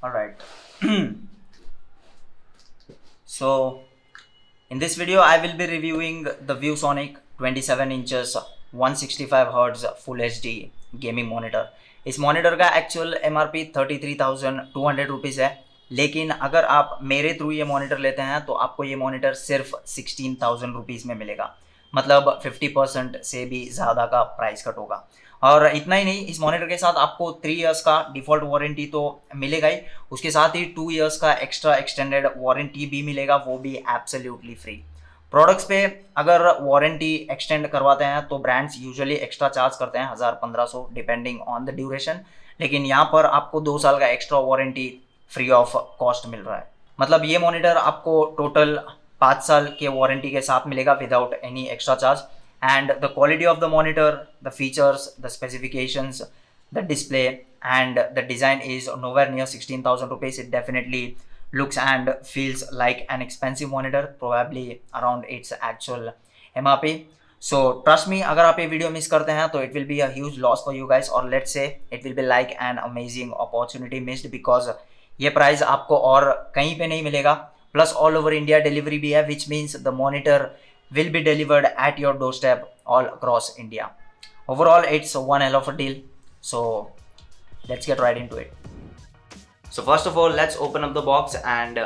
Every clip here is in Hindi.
Alright. So in this video I will be reviewing the Viewsonic 27 inches 165 Hz Full HD gaming monitor. इस मॉनिटर का एक्चुअल MRP 33,200 रुपीज़ है, लेकिन अगर आप मेरे थ्रू ये मॉनिटर लेते हैं तो आपको ये मॉनिटर सिर्फ 16,000 रुपीज़ में मिलेगा। मतलब 50% से भी ज़्यादा का प्राइस कट होगा। और इतना ही नहीं, इस मॉनिटर के साथ आपको 3 इयर्स का डिफ़ॉल्ट वारंटी तो मिलेगा ही, उसके साथ ही 2 इयर्स का एक्स्ट्रा एक्सटेंडेड वारंटी भी मिलेगा, वो भी एब्सोल्युटली फ्री। प्रोडक्ट्स पे अगर वारंटी एक्सटेंड करवाते हैं तो ब्रांड्स यूजुअली एक्स्ट्रा चार्ज करते हैं 1000-1500 डिपेंडिंग ऑन द ड्यूरेशन, लेकिन यहाँ पर आपको 2 साल का extra warranty free of cost मिल रहा है। मतलब ये मॉनिटर आपको टोटल 5 साल के वारंटी के साथ मिलेगा without any extra charge. And the quality of the monitor, the features, the specifications, the display and the design is nowhere near 16,000 rupees. It definitely looks and feels like an expensive monitor, probably around its actual MRP. So trust me, अगर आप ये वीडियो मिस करते हैं तो it will be a huge loss for you guys, or let's say it will be like an amazing opportunity missed, because ये प्राइस आपको और कहीं पे नहीं मिलेगा। Plus all over India delivery भी है, which means the monitor will be delivered at your doorstep all across India. Overall, it's one hell of a deal. So let's get right into it. So first of all, let's open up the box and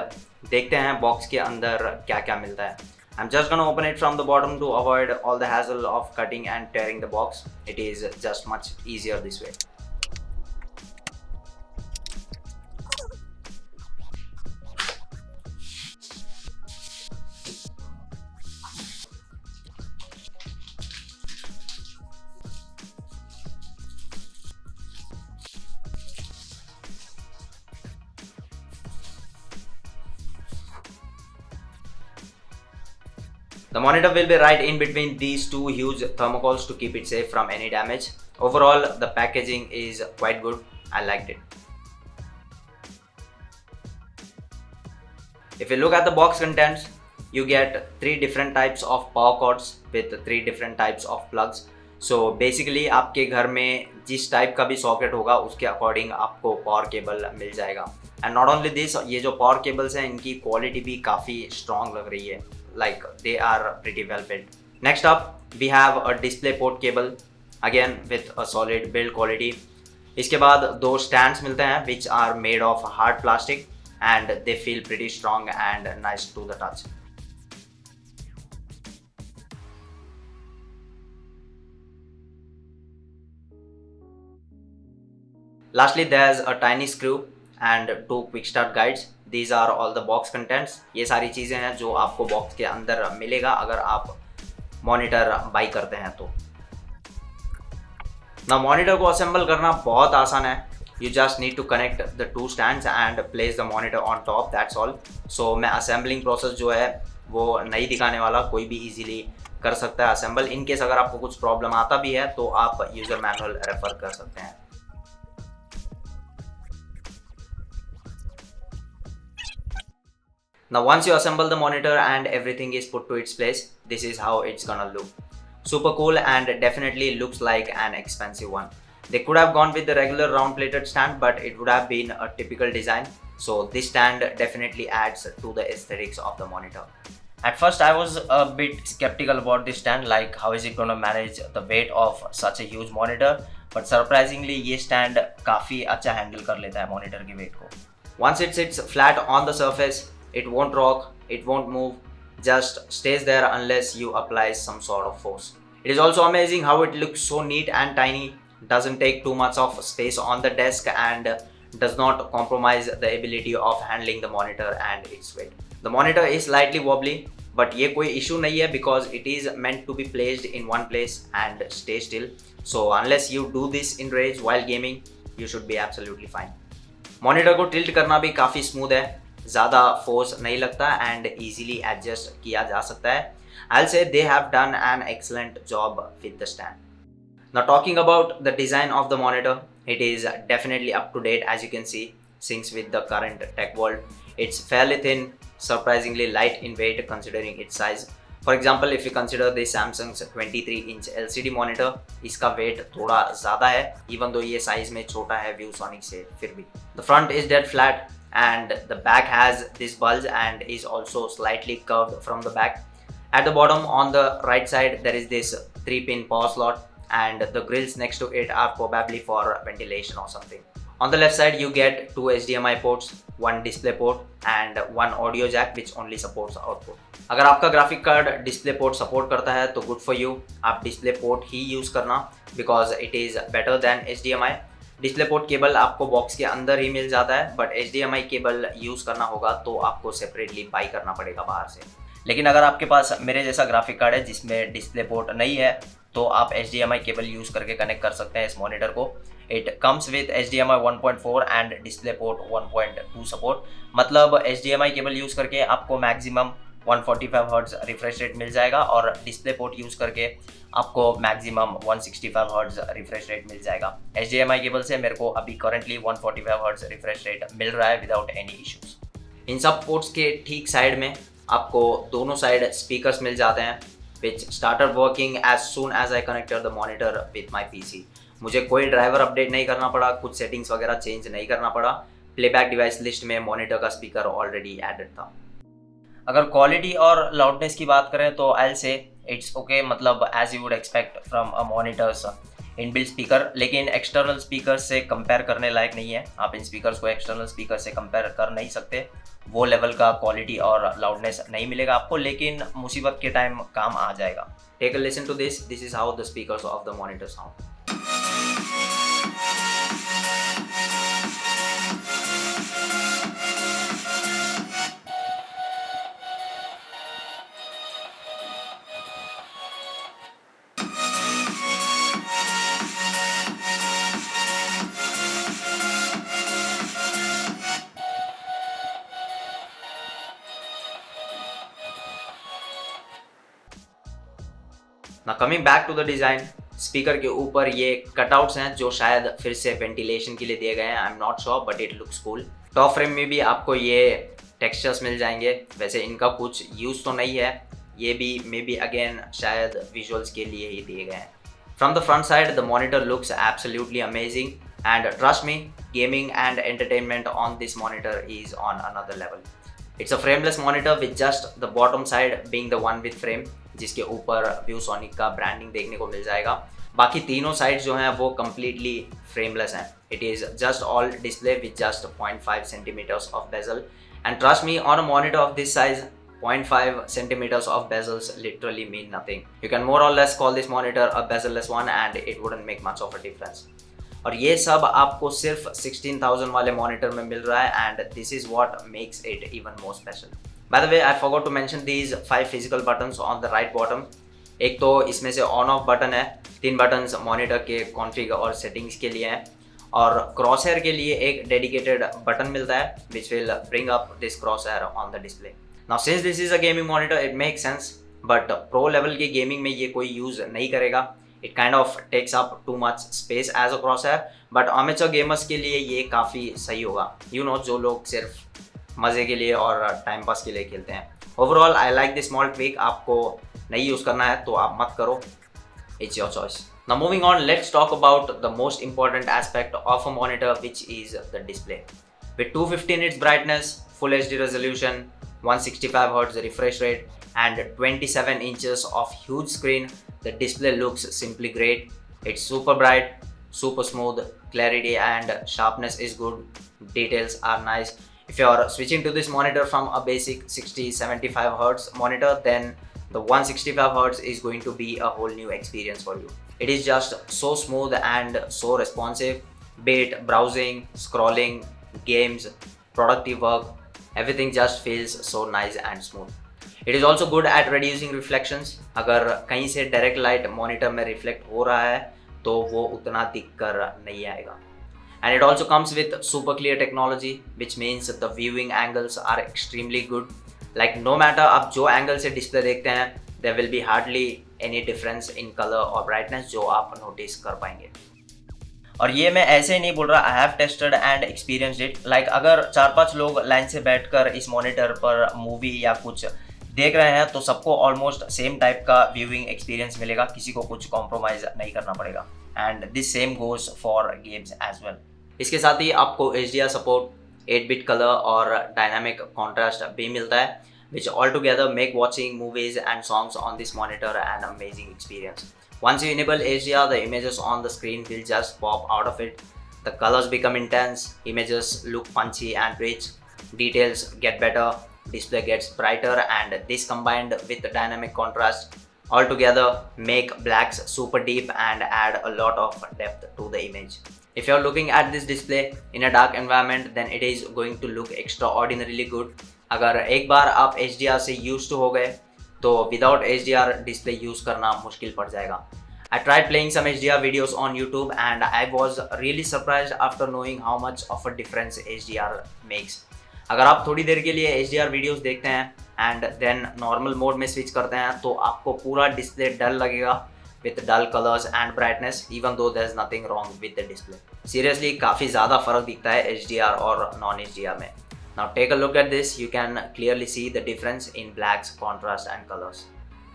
देखते हैं बॉक्स के अंदर क्या क्या मिलता है। I'm just gonna open it from the bottom to avoid all the hassle of cutting and tearing the box. It is just much easier this way. The monitor will be right in between these two huge thermocols to keep it safe from any damage. Overall, the packaging is quite good. I liked it. If you look at the box contents, you get 3 different types of power cords with 3 different types of plugs. So basically आपके घर में जिस टाइप का भी सॉकेट होगा उसके अकॉर्डिंग आपको पावर केबल मिल जाएगा। एंड नॉट ओनली दिस, ये जो पावर केबल्स हैं इनकी क्वालिटी भी काफ़ी स्ट्रॉन्ग लग रही है, like they are pretty well built. Next up, we have a display port cable, again with a solid build quality. इसके बाद 2 stands मिलते हैं which are made of hard plastic and they feel pretty strong and nice to the touch. Lastly, there's a tiny screw and 2 quick start guides. These are all the box contents. ये सारी चीज़ें हैं जो आपको बॉक्स के अंदर मिलेगा अगर आप मॉनिटर बाई करते हैं तो। ना मॉनिटर को असेंबल करना बहुत आसान है। You just need to connect the 2 stands and place the monitor on top. That's all. So मैं असेंबलिंग प्रोसेस जो है वो नहीं दिखाने वाला, कोई भी इजीली कर सकता है असेंबल। इन केस अगर आपको कुछ प्रॉब्लम आता भी है तो आप यूजर मैनुअल रेफर कर सकते हैं। Now once you assemble the monitor and everything is put to its place, this is how it's gonna look. Super cool and definitely looks like an expensive one. They could have gone with the regular round plated stand, but it would have been a typical design. So this stand definitely adds to the aesthetics of the monitor. At first I was a bit skeptical about this stand, like how is it gonna manage the weight of such a huge monitor, but surprisingly ये stand काफ़ी अच्छा handle कर लेता है monitor के weight को. Once it sits flat on the surface, it won't rock, it won't move, just stays there unless you apply some sort of force. It is also amazing how it looks so neat and tiny, doesn't take too much of space on the desk and does not compromise the ability of handling the monitor and its weight. The monitor is slightly wobbly, but ये कोई issue नहीं है because it is meant to be placed in one place and stay still. So unless you do this in rage while gaming, you should be absolutely fine. Monitor को tilt करना भी काफ़ी smooth है, ज़्यादा फोर्स नहीं लगता एंड इजीली एडजस्ट किया जा सकता है। I'll say they have done an excellent job with the stand. Now talking about the design of the monitor, it is definitely up to date, as you can see, syncs with the current tech world. It's fairly thin, surprisingly light in weight considering its size. For example if you consider this Samsung 23-inch LCD monitor, इसका वेट थोड़ा ज़्यादा है इवन दो ये साइज में छोटा है Viewsonic से फिर भी। The front is dead flat and the back has this bulge and is also slightly curved from the back. At the bottom on the right side there is this 3-pin power slot and the grills next to it are probably for ventilation or something. On the left side you get 2 HDMI ports, 1 display port and 1 audio jack which only supports output. अगर आपका graphic card display port support करता है तो गुड फॉर यू, आप डिस्प्ले पोर्ट ही यूज़ करना because it is better than HDMI. Display port cable आपको बॉक्स के अंदर ही मिल जाता है बट HDMI केबल यूज़ करना होगा तो आपको सेपरेटली बाई करना पड़ेगा बाहर से। लेकिन अगर आपके पास मेरे जैसा ग्राफिक कार्ड है जिसमें डिस्प्ले पोर्ट नहीं है तो आप HDMI केबल यूज़ करके कनेक्ट कर सकते हैं इस मॉनिटर को। It comes with HDMI 1.4 and display port 1.2 support, मतलब HDMI केबल यूज़ करके आपको मैक्सिमम 145 हर्ट्ज रिफ्रेश रेट मिल जाएगा और डिस्प्ले पोर्ट यूज़ करके आपको मैक्सिमम 165 हर्ट्ज रिफ्रेश रेट मिल जाएगा। HDMI केबल से मेरे को अभी करंटली 145 हर्ट्ज रिफ्रेश रेट मिल रहा है विदाउट एनी इश्यूज। इन सब पोर्ट्स के ठीक साइड में आपको दोनों साइड स्पीकर्स मिल जाते हैं which started working as soon as I connected the monitor with my PC। मुझे कोई ड्राइवर अपडेट नहीं करना पड़ा, कुछ सेटिंग्स वगैरह चेंज नहीं करना पड़ा। प्लेबैक डिवाइस लिस्ट में मॉनिटर का स्पीकर ऑलरेडी एडेड था। अगर क्वालिटी और लाउडनेस की बात करें तो I will say it's okay, मतलब as you would expect from a monitor's inbuilt speaker, लेकिन एक्सटर्नल स्पीकर से कंपेयर करने लायक नहीं है। आप इन स्पीकर्स को एक्सटर्नल स्पीकर से कंपेयर कर नहीं सकते, वो लेवल का क्वालिटी और लाउडनेस नहीं मिलेगा आपको, लेकिन मुसीबत के टाइम काम आ जाएगा। Take a listen to this is how the speakers of the monitor sound. ना coming back to the design, speaker के ऊपर ये कटआउट्स हैं जो शायद फिर से वेंटिलेशन के लिए दिए गए हैं। I am not sure but it looks cool. Top frame में भी आपको ये टेक्सचर्स मिल जाएंगे, वैसे इनका कुछ यूज़ तो नहीं है, ये भी मे बी अगेन शायद विजुअल्स के लिए ही दिए गए हैं। From the front side the monitor looks absolutely amazing and trust me, gaming and entertainment on this monitor is on another level. It's a frameless monitor with just the bottom side being the one with frame, जिसके ऊपर Viewsonic का ब्रांडिंग देखने को मिल जाएगा। बाकी तीनों साइड जो हैं वो कम्प्लीटली फ्रेमलेस हैं। It is just all display with just 0.5 centimeters of bezel and trust me on a monitor of this size 0.5 centimeters of bezels literally mean nothing. You can more or less call this monitor a bezel-less one and it wouldn't make much of a difference. और ये सब आपको सिर्फ 16,000 वाले मॉनिटर में मिल रहा है and this is what makes it even more special. By the way I forgot to mention these 5 physical buttons on the right bottom. एक तो इसमें से ऑन ऑफ बटन है, 3 बटन्स मॉनिटर के कॉन्फ़िग और सेटिंग्स के लिए हैं और क्रॉस हेयर के लिए एक डेडिकेटेड बटन मिलता है which will bring up this cross hair on the display. Now since this is a gaming monitor it make sense, but pro level के गेमिंग में ये कोई यूज़ नहीं करेगा। It kind of takes up too much space as a cross hair, but amateur gamers के लिए ये काफ़ी सही होगा। यू नो, जो लोग सिर्फ मज़े के लिए और टाइम पास के लिए खेलते हैं। Overall I like this small tweak. आपको नहीं यूज़ करना है तो आप मत करो, it's your choice. Now moving on, let's talk about the most important aspect of a monitor, which is the display. With 250 nits brightness, Full HD resolution, 165 Hz refresh rate and 27 inches of huge screen, the display looks simply great. It's super bright, super smooth, clarity and sharpness is good, details are nice. If you're switching to this monitor from a basic 60-75 Hz monitor, then the 165 Hz is going to be a whole new experience for you. It is just so smooth and so responsive, be it browsing, scrolling, games, productive work, everything just feels so nice and smooth. It is also good at reducing reflections. अगर कहीं से direct light monitor में reflect हो रहा है तो वो उतना दिख कर नहीं आएगा. And it also comes with super clear technology, which means the viewing angles are extremely good. Like no matter आप जो एंगल से डिस्प्ले देखते हैं, there will be hardly any difference in color और brightness जो आप नोटिस कर पाएंगे। और ये मैं ऐसे नहीं बोल रहा, I have tested and experienced it. Like अगर 4-5 लोग लाइन से बैठकर इस मॉनिटर पर मूवी या कुछ देख रहे हैं तो सबको ऑलमोस्ट सेम टाइप का व्यूइंग एक्सपीरियंस मिलेगा, किसी को कुछ कॉम्प्रोमाइज नहीं करना पड़ेगा। And this same goes for games as well. इसके साथ ही आपको HDR सपोर्ट, 8-bit कलर और डायनामिक कॉन्ट्रास्ट भी मिलता है, which altogether make watching movies and songs on this monitor an amazing experience. Once you enable HDR, the images on the screen will just pop out of it. The colors become intense, images look punchy and rich, details get better, display gets brighter, and this combined with the dynamic contrast altogether make blacks super deep and add a lot of depth to the image. If you're looking at this display in a dark environment, then it is going to look extraordinarily good. अगर एक बार आप HDR से यूज टू हो गए तो विदाउट HDR डिस्प्ले यूज करना मुश्किल पड़ जाएगा। I tried playing some HDR videos on YouTube and I was really surprised after knowing how much of a difference HDR makes. अगर आप थोड़ी देर के लिए HDR वीडियोस देखते हैं एंड देन नॉर्मल मोड में स्विच करते हैं तो आपको पूरा डिस्प्ले डल लगेगा with dull colors and brightness, even though there's nothing wrong with the display. Seriously, काफ़ी ज़्यादा फर्क दिखता है HDR और non-HDR में। Now take a look at this. You can clearly see the difference in blacks, contrast and colors.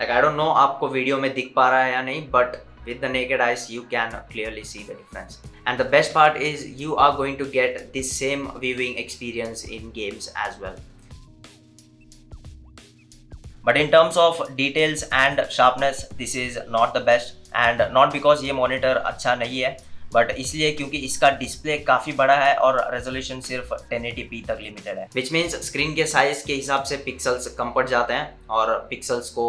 Like I don't know आपको वीडियो में दिख पा रहा है या नहीं, but with the naked eyes you can clearly see the difference. And the best part is you are going to get this same viewing experience in games as well. But in terms of details and sharpness, this is not the best, and not because ये monitor अच्छा नहीं है, बट इसलिए क्योंकि इसका डिस्प्ले काफ़ी बड़ा है और रेजोल्यूशन सिर्फ 1080p तक लिमिटेड है, विच मीन्स स्क्रीन के साइज के हिसाब से पिक्सल्स कम पड़ जाते हैं और पिक्सल्स को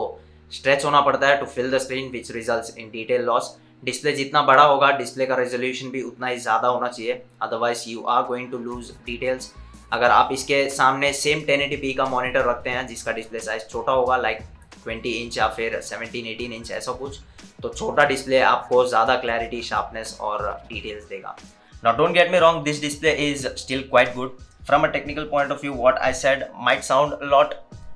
स्ट्रेच होना पड़ता है to fill the screen, which results in detail loss. Display जितना बड़ा होगा डिस्प्ले का रेजोल्यूशन भी उतना ही ज़्यादा होना चाहिए, otherwise you are going to lose details. अगर आप इसके सामने सेम 1080p का मॉनिटर रखते हैं जिसका डिस्प्ले साइज छोटा होगा लाइक 20 इंच या फिर 17-18 इंच ऐसा कुछ, तो छोटा डिस्प्ले आपको ज़्यादा क्लैरिटी, शार्पनेस और डिटेल्स देगा। Now don't get me wrong, this display is still quite good. From a technical point of view, what I said might sound a lot,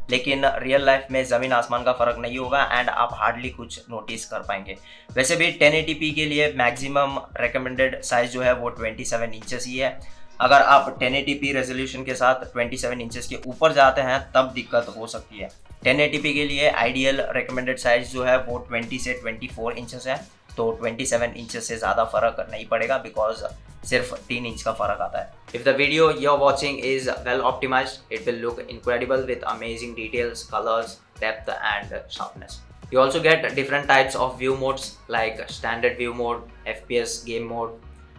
लेकिन रियल लाइफ में ज़मीन आसमान का फ़र्क नहीं होगा एंड आप हार्डली कुछ नोटिस कर पाएंगे। वैसे भी 1080p के लिए मैक्सिमम रिकमेंडेड साइज़ जो है वो 27 इंचेस ही है। अगर आप 1080p रेजोल्यूशन के साथ 27 इंचेस के ऊपर जाते हैं तब दिक्कत हो सकती है। 1080p के लिए आइडियल रिकमेंडेड साइज जो है वो 20 से 24 इंचेस है, तो 27 इंचेस से ज़्यादा फ़र्क नहीं पड़ेगा बिकॉज सिर्फ 3 इंच का फ़र्क आता है। If the video you're watching is well optimized, it will look incredible with amazing details, colors, depth and sharpness. You also get different types of view modes like standard view mode, FPS game mode,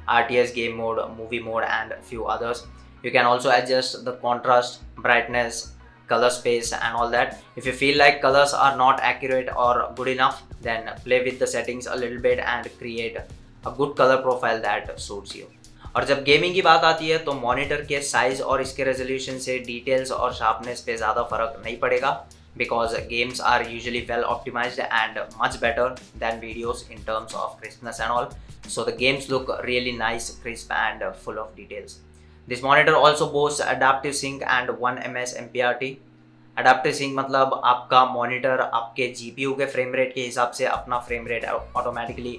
RTS game mode, movie mode and few others. You can also adjust the contrast, brightness, color space and all that. If you feel like colors are not accurate or good enough, then play with the settings a little bit and create a good color profile that suits you. और जब गेमिंग की बात आती है तो मॉनिटर के साइज और इसके रेजोल्यूशन से डिटेल्स और शार्पनेस पे ज़्यादा फर्क नहीं पड़ेगा because games are usually well optimized and much better than videos in terms of crispness and all. So the games look really nice, crisp and full of details. This monitor also boasts adaptive sync and 1ms MPRT. Adaptive sync मतलब आपका मॉनिटर आपके GPU के फ्रेम रेट के हिसाब से अपना फ्रेम रेट ऑटोमेटिकली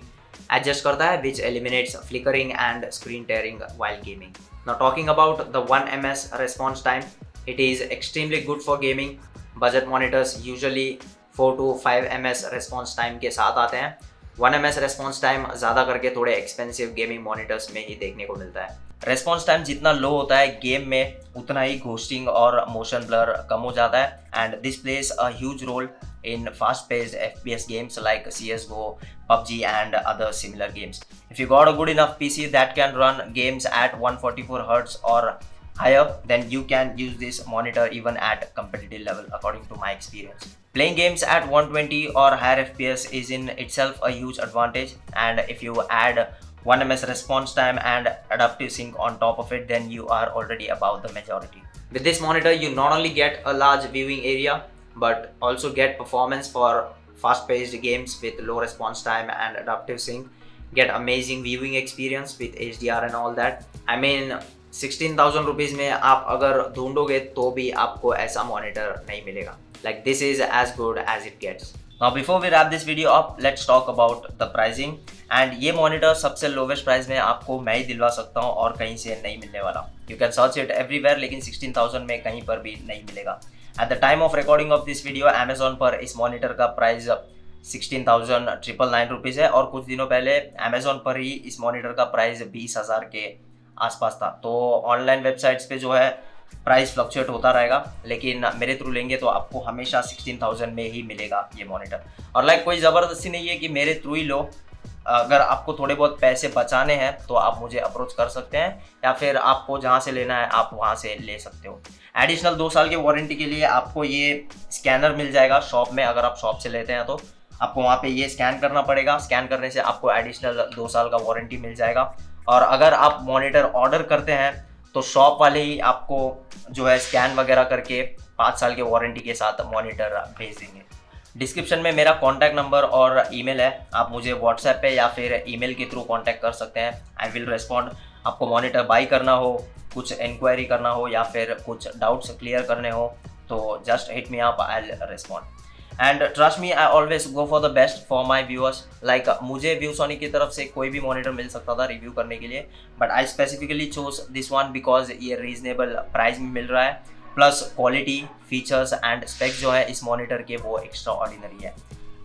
एडजस्ट करता है, which eliminates flickering and screen tearing while gaming. Now talking about the 1ms response time, it is extremely good for gaming. Budget monitors usually 4 to 5 ms response time के साथ आते हैं। 1 ms response time ज़्यादा करके थोड़े एक्सपेंसिव गेमिंग मॉनिटर्स में ही देखने को मिलता है। रेस्पॉन्स टाइम जितना लो होता है गेम में उतना ही घोस्टिंग और मोशन ब्लर कम हो जाता है and this plays a huge role in fast-paced FPS games like CSGO, PUBG and other similar games. If you got a good enough PC that can run games at 144 Hz or higher, then you can use this monitor even at competitive level according to my experience. Playing games at 120 or higher FPS is in itself a huge advantage, and if you add 1ms response time and adaptive sync on top of it, then you are already above the majority. With this monitor, you not only get a large viewing area but also get performance for fast-paced games with low response time and adaptive sync, get amazing viewing experience with HDR and all that. I mean 16,000 rupees में आप अगर ढूंढोगे तो भी आपको ऐसा मॉनिटर नहीं मिलेगा. Like this is as good as it gets. Now before we wrap this video up, let's talk about the pricing. And ये मॉनिटर सबसे लोवेस्ट प्राइस में आपको मैं ही दिलवा सकता हूँ और कहीं से नहीं मिलने वाला. You can search it everywhere लेकिन 16,000 में कहीं पर भी नहीं मिलेगा. At the time of recording of this video Amazon पर इस मॉनिटर का प्राइस 16,999 रुपीज़ है और कुछ दिनों पहले अमेजोन पर ही इस मॉनिटर का प्राइस 20,000 के आसपास था। तो ऑनलाइन वेबसाइट्स पे जो है प्राइस फ्लक्चुएट होता रहेगा, लेकिन मेरे थ्रू लेंगे तो आपको हमेशा 16,000 में ही मिलेगा ये मॉनिटर। और लाइक कोई ज़बरदस्ती नहीं है कि मेरे थ्रू ही लो, अगर आपको थोड़े बहुत पैसे बचाने हैं तो आप मुझे अप्रोच कर सकते हैं या फिर आपको जहाँ से लेना है आप वहाँ से ले सकते हो। एडिशनल 2 साल की वारंटी के लिए आपको ये स्कैनर मिल जाएगा शॉप में। अगर आप शॉप से लेते हैं तो आपको वहाँ पे ये स्कैन करना पड़ेगा, स्कैन करने से आपको एडिशनल 2 साल का वारंटी मिल जाएगा। और अगर आप मॉनिटर ऑर्डर करते हैं तो शॉप वाले ही आपको जो है स्कैन वगैरह करके 5 साल के वारंटी के साथ मॉनिटर भेज देंगे। डिस्क्रिप्शन में मेरा कॉन्टैक्ट नंबर और ईमेल है, आप मुझे व्हाट्सएप पे या फिर ईमेल के थ्रू कॉन्टैक्ट कर सकते हैं। I will respond. आपको मॉनिटर बाई करना हो, कुछ इंक्वायरी करना हो या फिर कुछ डाउट्स क्लियर करने हो तो just hit me up, I will respond. And trust me, I always go for the best for my viewers. Like मुझे व्यूसोनिक की तरफ से कोई भी मॉनिटर मिल सकता था रिव्यू करने के लिए, but I specifically choose this one because ये रीजनेबल प्राइस में मिल रहा है, plus quality, features and specs जो है इस मॉनिटर के वो एक्स्ट्रा ऑर्डिनरी है।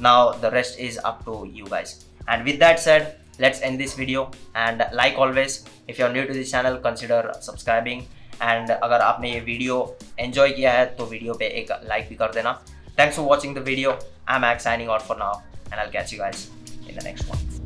Now the rest is up to you guys. And with that said, let's end this video and like always if you are new to this channel consider subscribing and अगर आपने ये वीडियो एंजॉय किया है तो वीडियो पे एक लाइक भी कर देना। Thanks for watching the video. I'm Max signing out for now and I'll catch you guys in the next one.